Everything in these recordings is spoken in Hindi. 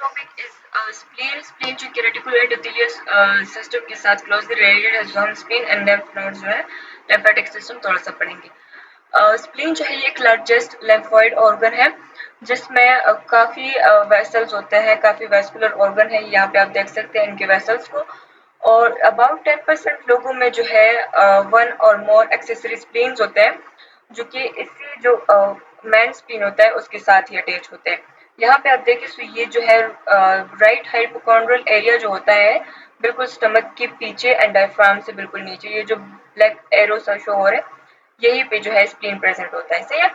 Topic is spleen. स्प्लीन जो कि रेटिकुलर एंडोथेलियस सिस्टम के साथ क्लोजली रिलेटेड है, जो हम स्प्लीन एंड लिम्फ नोड जो है लिम्फेटिक सिस्टम थोड़ा सा पढ़ेंगे। स्प्लीन जो है ये एक लार्जेस्ट लिम्फोइड ऑर्गन है जिसमें काफ़ी वेसल्स होते हैं, काफ़ी वेस्कुलर ऑर्गन है। यहाँ पे आप देख सकते हैं इनके वेसल्स को। और अबाउट 10% लोगों में जो है 1 और मोर एक्सेसरी स्प्लीन्स होते हैं, जो कि इसी जो मैन स्प्लीन होता है उसके साथ ही अटैच होते हैं। यहाँ पे आप देखिए, सो ये जो है राइट हाइपोकॉन्ड्रियल एरिया जो होता है बिल्कुल स्टमक के पीछे एंड डायफ्राम से बिल्कुल नीचे, ये जो ब्लैक एरो सा शो हो रहा है, यही पे जो है स्प्लीन प्रेजेंट होता है। सही है।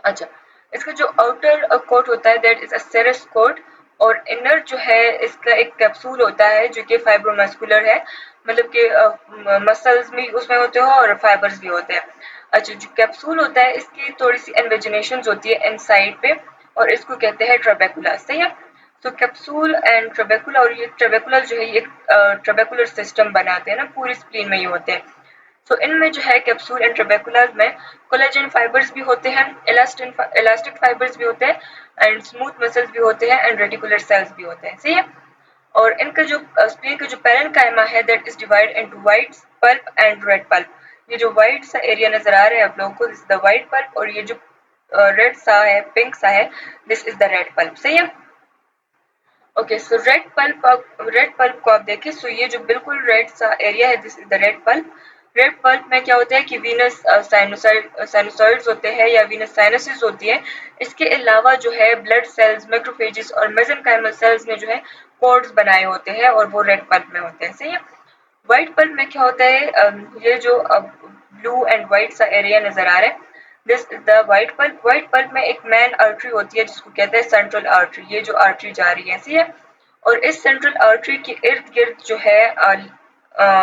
अच्छा, इसका जो आउटर कोट होता है दैट इज अ सेरस कोट, और इनर जो है इसका एक कैप्सूल होता है जो कि फाइब्रोमस्कुलर है, मतलब कि मसल्स भी उसमें होते हो और फाइबर्स भी होते हैं। अच्छा, जो कैप्सूल होता है इसकी थोड़ी सी इन्वेजिनेशन होती है इनसाइड पे, और इसको कहते हैं ट्रेबेकुला। सही है। तो कैप्सूल एंड ट्रेबेकुला, और ये ट्रेबेकुला जो है ये ट्रेबेकुलर सिस्टम बनाते हैं ना, पूरी स्प्लीन में ही होते हैं। सो इनमें जो है कैप्सूल एंड ट्रेबेकुलर में कोलेजन फाइबर्स भी होते हैं, इलास्टिक फाइबर्स भी होते हैं एंड स्मूथ मसल्स भी होते हैं एंड रेटिकुलर सेल्स भी होते हैं। सही है। और इनका जो स्प्लीन का जो पैरेन्काइमा है that is divide into white pulp and red pulp. ये जो व्हाइट सा एरिया नजर आ रहा है आप लोगों को, this is the white pulp, और ये जो रेड सा है, पिंक सा है, this is the red pulp. सही है। ओके, सो रेड पल्प को आप देखें, सो ये जो बिल्कुल रेड सा एरिया है, this is the red pulp. Red pulp में क्या होता है कि वीनस साइनोसॉइड्स होते हैं या वीनस साइनसेस होती है। इसके अलावा जो है ब्लड सेल्स, मैक्रोफेजेस और मेसेंकाइमल सेल्स ने जो है कोड्स बनाए होते हैं, और वो रेड पल्प में होते हैं। सही है। व्हाइट पल्प में क्या होता है, ये जो ब्लू एंड व्हाइट सा एरिया नजर आ रहा है, this is the white pulp. White pulp में एक मेन आर्टरी होती है जिसको कहते हैं सेंट्रल आर्टरी, ये जो आर्टरी जा रही है। सही है। और इस सेंट्रल आर्टरी के इर्द गिर्द जो है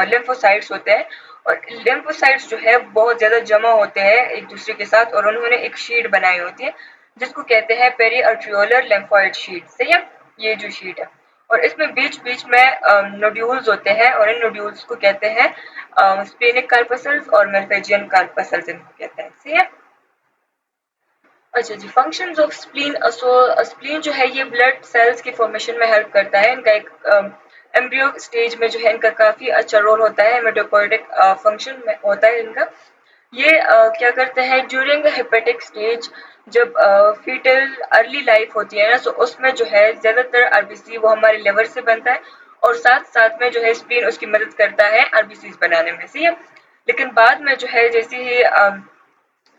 लिम्फोसाइट्स होते हैं, और लिम्फोसाइट्स जो है बहुत ज्यादा जमा होते हैं एक दूसरे के साथ, और उन्होंने एक शीट बनाई होती है जिसको कहते हैं पेरी आर्ट्रियोलर लिम्फोइड शीट। सही है। ये जो शीट है, और इसमें बीच बीच में नोड्यूल्स होते हैं, और इन नोड्यूल्स को कहते हैं स्प्लेनिक कार्पसल्स और मेल्फेजियन कार्पसल्स इनको कहते हैं। सही है। अच्छा जी, functions of spleen. So spleen जो है ये ब्लड सेल्स की फॉर्मेशन में हेल्प करता है। इनका एक एम्ब्रियो स्टेज में जो है इनका काफी अच्छा रोल होता है, हेमेटोपोइटिक फंक्शन में होता है इनका। ये क्या करते हैं ड्यूरिंग द हेपेटिक स्टेज, जब फीटल अर्ली लाइफ होती है ना, तो उसमें जो है ज्यादातर आरबीसी वो हमारे लिवर से बनता है, और साथ साथ में जो है स्प्लीन उसकी मदद करता है आरबीसी बनाने में। सही है। लेकिन बाद में जो है जैसे ही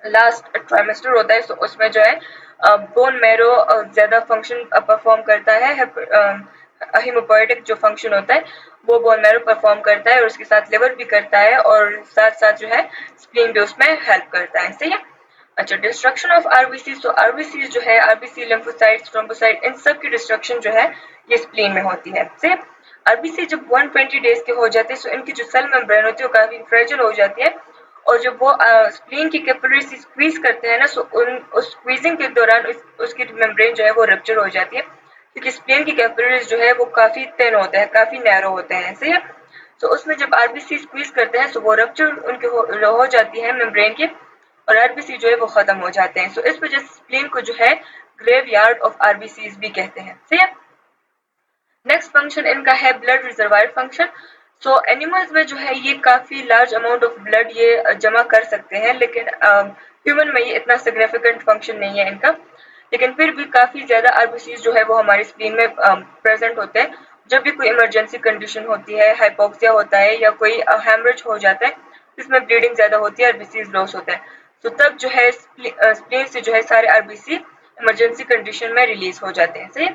लास्ट ट्राइमेस्टर होता है, तो उसमें जो है बोन मैरो ज्यादा फंक्शन परफॉर्म करता है। हीमोपोएटिक जो फंक्शन होता है वो बोन मैरो परफॉर्म करता है, और उसके साथ लिवर भी करता है, और साथ साथ जो है स्प्लीन भी उसमें हेल्प करता है। सही है। अच्छा, डिस्ट्रक्शन ऑफ आरबीसी। तो आरबीसी जो है, आरबीसी, लिम्फोसाइट्स, थ्रोम्बोसाइट, इन सब की डिस्ट्रक्शन जो है ये स्प्लीन में होती है। सही। आरबीसी जब 120 डेज के हो जाते हैं, तो इनकी जो सेल मेम्ब्रेन होती है वो काफी फ्रेजिल हो जाती है, और जब वो स्प्लीन की कैपिलरी से स्क्वीज करते हैं ना, सो उस स्क्वीजिंग के दौरान उसकी मेम्ब्रेन जो है वो रप्चर हो जाती है, क्योंकि स्प्लीन की कैपिलरीज जो है वो काफी थिन होते हैं, काफी नैरो होते हैं। सही है। तो उसमें जब आरबीसी स्क्वीज करते हैं तो वो रप्चर उनके हो जाती है मेम्ब्रेन की, और आरबीसी जो है वो खत्म हो जाते हैं। तो इस वजह से स्प्लीन को जो है ग्रेव यार्ड ऑफ आरबीसी भी कहते हैं। सही है। नेक्स्ट फंक्शन इनका है ब्लड रिजर्वायर फंक्शन। सो एनिमल्स में जो है ये काफी लार्ज अमाउंट ऑफ ब्लड ये जमा कर सकते हैं, लेकिन ह्यूमन में ये इतना सिग्निफिकेंट फंक्शन नहीं है इनका। लेकिन फिर भी काफी ज्यादा आरबीसी जो है वो हमारी स्प्लीन में प्रेजेंट होते हैं। जब भी कोई इमरजेंसी कंडीशन होती है, हाइपोक्सिया होता है या कोई हेमरेज हो जाता है जिसमें ब्लीडिंग ज्यादा होती है, आरबीसी लॉस होता है, तो तब जो है स्प्लीन से जो है सारे आरबीसी इमरजेंसी कंडीशन में रिलीज हो जाते हैं। सही।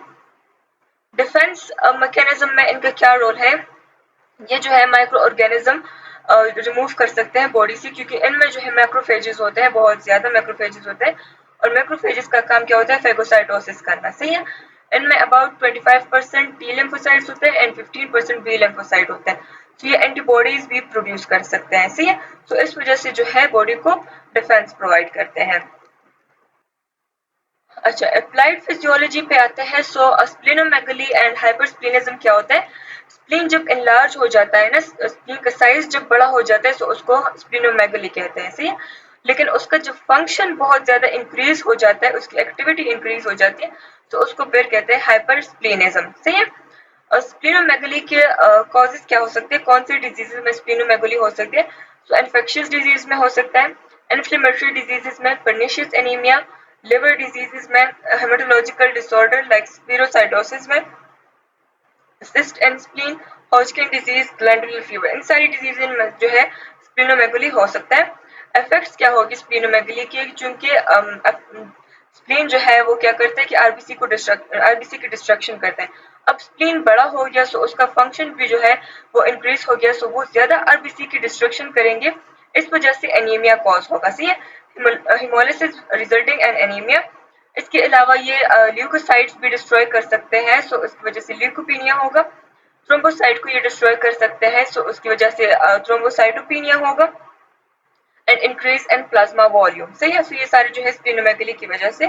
डिफेंस मैकेनिज्म में इनका क्या रोल है, ये जो है माइक्रो ऑर्गेनिज्म रिमूव कर सकते हैं बॉडी से, क्योंकि इनमें जो है मैक्रोफेजेस होते हैं, बहुत ज्यादा मैक्रोफेजेस होते हैं, और मैक्रोफेजेस का काम क्या होता है, फेगोसाइटोसिस करना। सही है। इनमें अबाउट 25% टी लिम्फोसाइट्स होते हैं एंड 15% बी लिम्फोसाइट होते हैं, तो ये एंटीबॉडीज भी प्रोड्यूस कर सकते हैं। सही है। तो इस वजह से जो है बॉडी को डिफेंस प्रोवाइड करते हैं। अच्छा, अप्लाइड फिजियोलॉजी पे आते हैं। सो स्प्लीनोमेगली एंड हाइपरस्प्लीनिज्म क्या होता है। स्प्लीन जब इनलार्ज हो जाता है ना, स्प्लीन का साइज जब बड़ा हो जाता है, तो उसको स्प्लीनोमेगली कहते हैं। सही है। लेकिन उसका जो फंक्शन बहुत ज्यादा इंक्रीज हो जाता है, उसकी एक्टिविटी इंक्रीज हो जाती है, तो उसको फिर कहते हैं हाइपरस्प्लेनिज्म। सही है। और स्प्लीनोमेगली के कॉजेज क्या हो सकते हैं, कौन सी डिजीजेज में स्प्लीनोमेगली हो सकती है? तो इन्फेक्शियस डिजीज में हो सकता है, इन्फ्लेमेटरी डिजीजेस में, पर्निशियस एनीमिया, लिवर डिजीजेस में, हेमेटोलॉजिकल डिसऑर्डर लाइक स्पीरोसाइटोसिस में, cyst and spleen, Hodgkin disease, glandular fever, इन सारी डिजीज में जो है स्प्लीनोमेगली हो सकता है। इफेक्ट्स क्या होगी स्प्लीनोमेगली के, चूंकि स्प्लीन जो है वो क्या करता है कि आरबीसी की डिस्ट्रक्शन करता है। अब स्प्लीन बड़ा हो गया सो उसका फंक्शन भी जो है वो इंक्रीज हो गया, सो वो ज्यादा आरबीसी की डिस्ट्रक्शन करेंगे, इस वजह से एनीमिया कॉज होगा। सही है। Haemolysis resulting and anaemia. इसके अलावा ये ल्यूकोसाइट्स भी डिस्ट्रॉय कर सकते हैं, सो इसकी वजह से ल्यूकोपीनिया होगा। थ्रोम्बोसाइट को ये डिस्ट्रॉय कर सकते हैं, सो उसकी वजह से थ्रोम्बोसाइटोपिनिया होगा and increase in plasma volume. सही है। सो ये सारे जो है स्प्लीनोमेगली की वजह से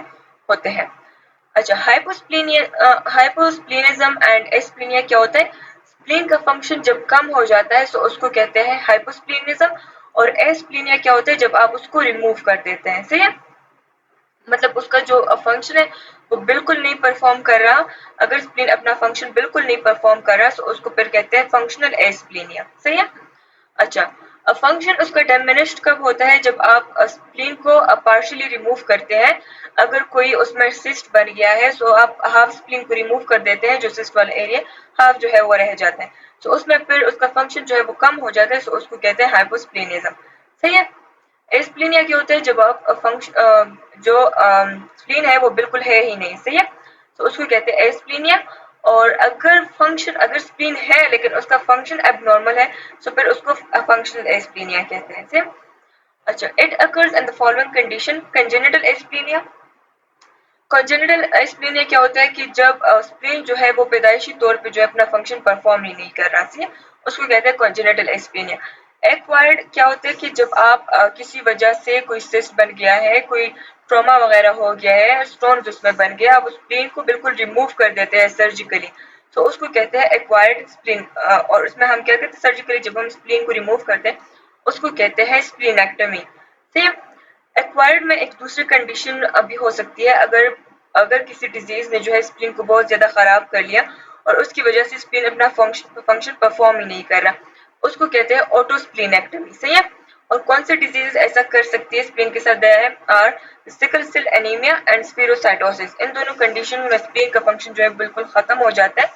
होते हैं। अच्छा, हाइपोस्प्लीनिज्म एंड एस्प्लीनिया क्या होता है? स्प्लीन का फंक्शन जब कम हो जाता है तो उसको कहते हैं हाइपोस्प्लीनिज्म, और एस्प्लीनिया क्या होता है? जब आप उसको रिमूव कर देते हैं। सही है। मतलब उसका जो फंक्शन है वो बिल्कुल नहीं परफॉर्म कर रहा। अगर स्प्लीन अपना फंक्शन बिल्कुल नहीं परफॉर्म कर रहा तो उसको फिर कहते हैं फंक्शनल एस्प्लीनिया। सही है। अच्छा, फंक्शन उसका डिमिनिश्ड कब होता है? जब आप स्प्लीन को पार्शियली रिमूव करते हैं। अगर कोई उसमें सिस्ट बन गया है तो आप हाफ स्प्लीन को रिमूव कर देते हैं, जो सिस्ट वाला एरिया, हाफ जो है वो रह जाता है, तो उसमें फिर उसका फंक्शन जो है वो कम हो जाता है, तो उसको कहते हैं हाइपोस्प्लीनिज्म। सही है। एस्प्लीनिया क्या होता है? जब आप जो स्प्लीन है वो बिल्कुल है ही नहीं। सही है। तो उसको कहते हैं एस्प्लीनिया। और अगर स्प्लीन है लेकिन उसका फंक्शन एबनॉर्मल है, तो फिर उसको फंक्शनल एस्प्लीनिया कहते हैं। सही। अच्छा, it occurs in the following condition: congenital asplenia. Congenital asplenia क्या होता है कि जब स्प्लीन जो है वो पैदाइशी तौर पे जो है अपना फंक्शन परफॉर्म ही नहीं कर रहा। है, उसको कहते हैं कंजेनिटल एस्प्लीनिया। एक्वायर्ड क्या होता है कि जब आप किसी वजह से कोई सिस्ट बन गया है, कोई ट्रॉमा वगैरह हो गया है, स्टोन उसमें बन गया, आप उस स्प्लीन को बिल्कुल रिमूव कर देते हैं सर्जिकली, तो उसको कहते हैं एक्वायर्ड स्प्लीन। और उसमें हम क्या कहते हैं, सर्जिकली जब हम स्प्लीन को रिमूव करते हैं उसको कहते हैं स्प्लीनेक्टमी। ठीक। एक्वायर्ड में एक दूसरी कंडीशन अभी हो सकती है, अगर अगर किसी डिजीज ने जो है स्प्लीन को बहुत ज्यादा खराब कर लिया और उसकी वजह से स्प्लीन अपना फंक्शन परफॉर्म ही नहीं कर रहा, उसको कहते हैं ऑटोस्प्लीनेक्टमी। सही है। और कौन सी डिजीज ऐसा कर सकती है स्प्लीन के साथ? Or sickle cell anaemia and spherocytosis. इन दोनों कंडीशन में स्प्लीन का फंक्शन जो है बिल्कुल खत्म हो जाता है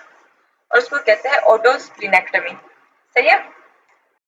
और उसको कहते हैं ऑटोस्प्लीनेक्टमी। सही है।